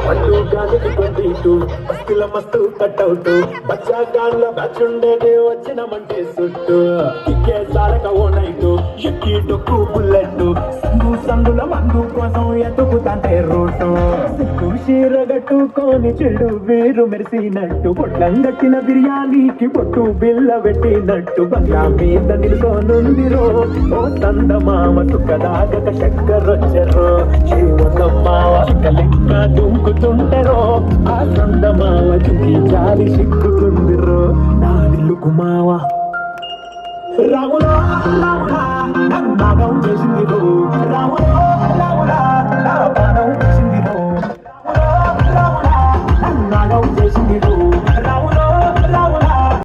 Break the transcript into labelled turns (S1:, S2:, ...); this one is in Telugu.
S1: పట్టు గాలికి కొంటూ మస్తుల మస్తు కట్అవుట్ బచ్చా గాన్ల బ్యాచ్ ఉండేది వచ్చినమంటే సుట్టు కిక్కే సారక ఓ నైటు ఎక్కి డొక్కు బుల్లెట్ సందుల మందు కోసం ఎతుకుతాంటే రూటు సిక్కు చీరగట్టుకొని చెడు వీరు మెరిసినట్టు పొట్లం కట్టిన బిర్యానీకి పొట్టు బిల్ల పెట్టినట్టు బంగా మీద నిలుకోనుందిరో ఓ సందమామ సుఖదాగక చక్కరొచ్చరో జీవనమ్మావ చిక్కలిక్క దుంకుతుంటరో ఆ సందమావ చుకి జారి సిక్కుతుందిరో నా నిల్లుకు మావ రాములా రాములా నన్నాగం చేసింది రాములా